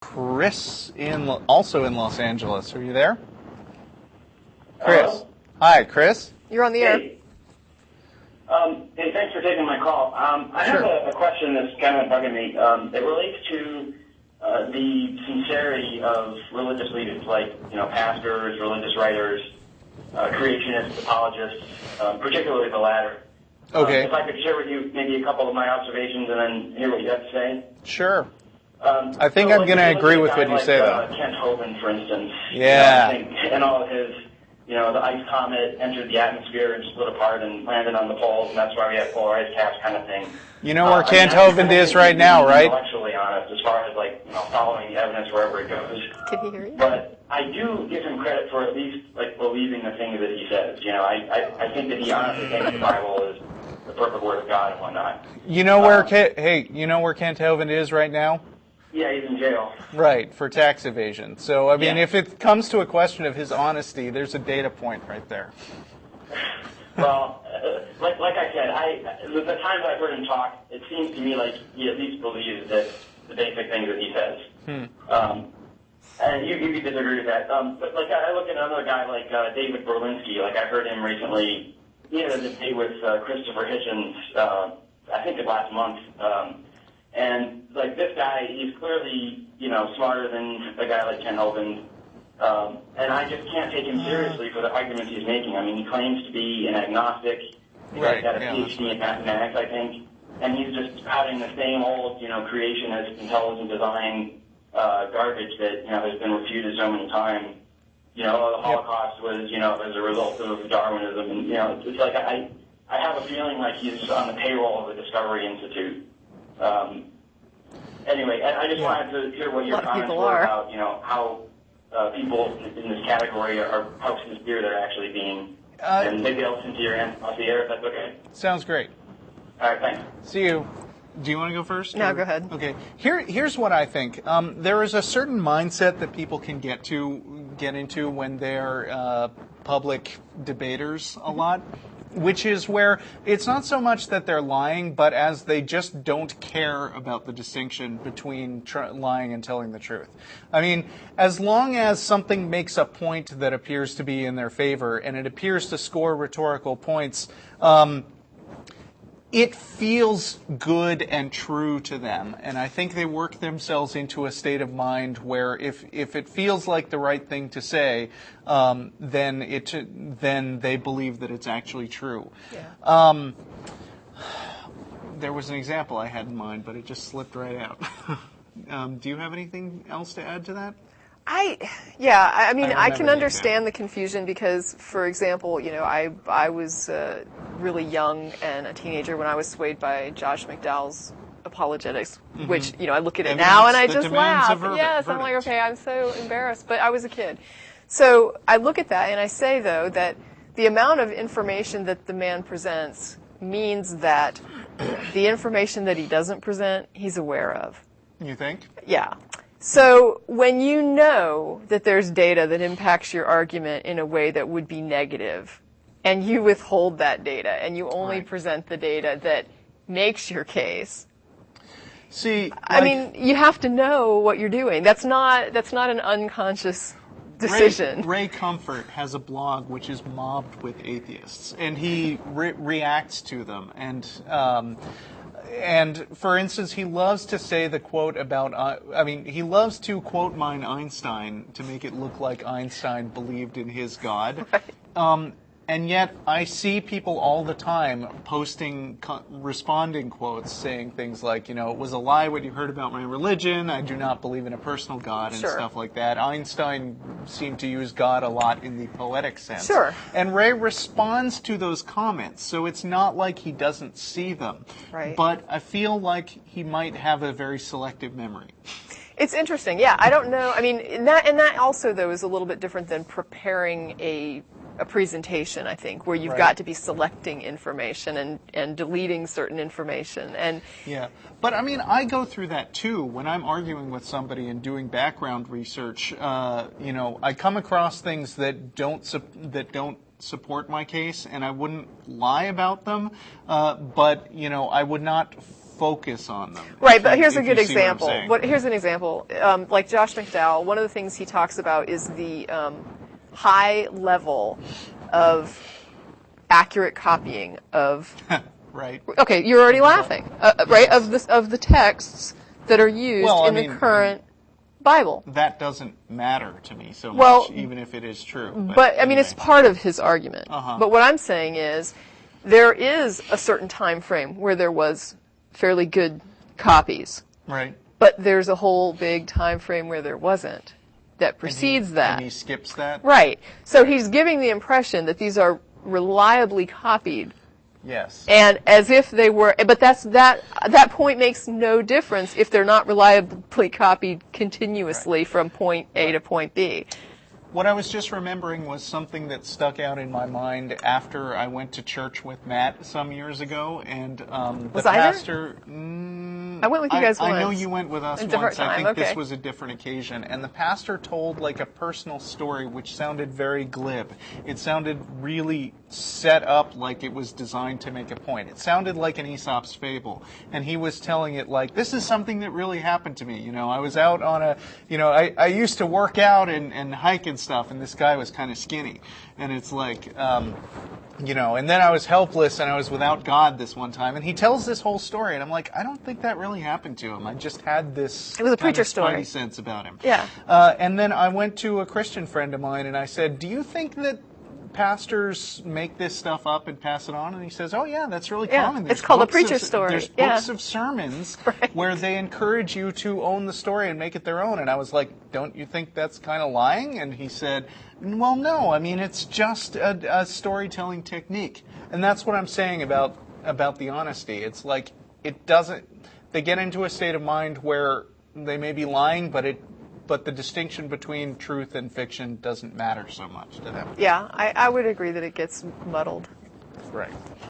Chris also in Los Angeles. Are you there? Chris. Hi, Chris. You're on the air. Hey, thanks for taking my call. I Sure. have a question that's kind of bugging me. It relates to the sincerity of religious leaders, like pastors, religious writers, creationists, apologists, particularly the latter. Okay. If I could share with you maybe a couple of my observations and then hear what you have to say. Sure. I think I'm going to agree with what you say, though. Kent Hovind, for instance. Yeah. I think in all of his, the ice comet entered the atmosphere and split apart and landed on the poles, and that's why we have polar ice caps kind of thing. You know where Kent Hovind is right now, right? Intellectually honest, as far as following the evidence wherever it goes. Can he hear you? But I do give him credit for at least believing the things that he says. I think that he honestly thinks the Bible is the perfect word of God and whatnot. You know where Kent Hovind is right now? Yeah, he's in jail. Right, for tax evasion. So, I mean, if it comes to a question of his honesty, there's a data point right there. Well, like I said, the times I've heard him talk, it seems to me like he at least believes that the basic things that he says. And you could disagree with that. But I look at another guy like David Berlinski. I heard him recently. He had a debate with Christopher Hitchens, I think last month. And this guy, he's clearly smarter than a guy like Ken Hovind. And I just can't take him seriously for the arguments he's making. I mean, he claims to be an agnostic. He's got a PhD in mathematics, I think. And he's just spouting the same old, creationist, intelligent design garbage that, has been refuted so many times. The Holocaust was, as a result of Darwinism. And, it's like I have a feeling like he's on the payroll of the Discovery Institute. Anyway, I just wanted to hear what your comments were about, how people in this category are, how sincere they're actually being. And maybe I'll listen to your answer off the air if that's okay. Sounds great. All right, thanks. See you. Do you want to go first? No, go ahead. Okay. Here's what I think. There is a certain mindset that people can get into when they're public debaters a lot, which is where it's not so much that they're lying, but as they just don't care about the distinction between lying and telling the truth. I mean, as long as something makes a point that appears to be in their favor and it appears to score rhetorical points, it feels good and true to them, and I think they work themselves into a state of mind where if it feels like the right thing to say, then they believe that it's actually true. Yeah. There was an example I had in mind, but it just slipped right out. Do you have anything else to add to that? I can understand the confusion because, for example, I was really young and a teenager when I was swayed by Josh McDowell's apologetics, which, I look at it now and I just laugh. Yes, I'm like, okay, I'm so embarrassed, but I was a kid. So I look at that and I say, though, that the amount of information that the man presents means that the information that he doesn't present, he's aware of. You think? Yeah. So when you know that there's data that impacts your argument in a way that would be negative, and you withhold that data, and you only present the data that makes your case, I mean, you have to know what you're doing. That's not an unconscious decision. Ray Comfort has a blog which is mobbed with atheists, and he reacts to them. And for instance, he loves to say the quote about, he loves to quote mine Einstein to make it look like Einstein believed in his God. Right. And yet I see people all the time posting responding quotes saying things like, it was a lie what you heard about my religion, I do not believe in a personal God, and stuff like that. Einstein seemed to use God a lot in the poetic sense. Sure. And Ray responds to those comments, so it's not like he doesn't see them. Right. But I feel like he might have a very selective memory. It's interesting. Yeah, I don't know. I mean, and that also, though, is a little bit different than preparing a presentation, I think, where you've got to be selecting information and deleting certain information. And yeah, but I mean, I go through that too when I'm arguing with somebody and doing background research. I come across things that don't support my case, and I wouldn't lie about them, but I would not focus on them. Right, but here's a if you good see what I'm example. saying. Here's an example. Like Josh McDowell, one of the things he talks about is the high level of accurate copying of. Right. Okay, you're already laughing, right? Of the texts that are used in the current Bible. That doesn't matter to me so Well, much, even if it is true. But I mean, anyway. it's part of his argument. But what I'm saying is, there is a certain time frame where there was fairly good copies. Right. But there's a whole big time frame where there wasn't that precedes that. And he skips that? Right. So he's giving the impression that these are reliably copied. Yes. And as if they were, but that point makes no difference if they're not reliably copied continuously from point A to point B. What I was just remembering was something that stuck out in my mind after I went to church with Matt some years ago, and the pastor. I went with you guys once. I know you went with us once. I think this was a different occasion, and the pastor told like a personal story which sounded very glib. It sounded really set up like it was designed to make a point. It sounded like an Aesop's fable, and he was telling it like, this is something that really happened to me. You know, I was out on a, you know, I used to work out and hike and stuff, and this guy was kind of skinny, and it's like, you know, and then I was helpless and I was without God this one time, and he tells this whole story, and I'm like, I don't think that really happened to him. I just had this it was a preacher kind of story sense about him. Yeah. And then I went to a Christian friend of mine and I said, do you think that pastors make this stuff up and pass it on? And he says, oh yeah, that's really common. It's called a preacher story. There's books of sermons where they encourage you to own the story and make it their own. And I was like, don't you think that's kind of lying? And he said, well, no, I mean, it's just a storytelling technique. And that's what I'm saying about the honesty. It's like, it doesn't, they get into a state of mind where they may be lying, but the distinction between truth and fiction doesn't matter so much to them. Yeah, I would agree that it gets muddled. Right.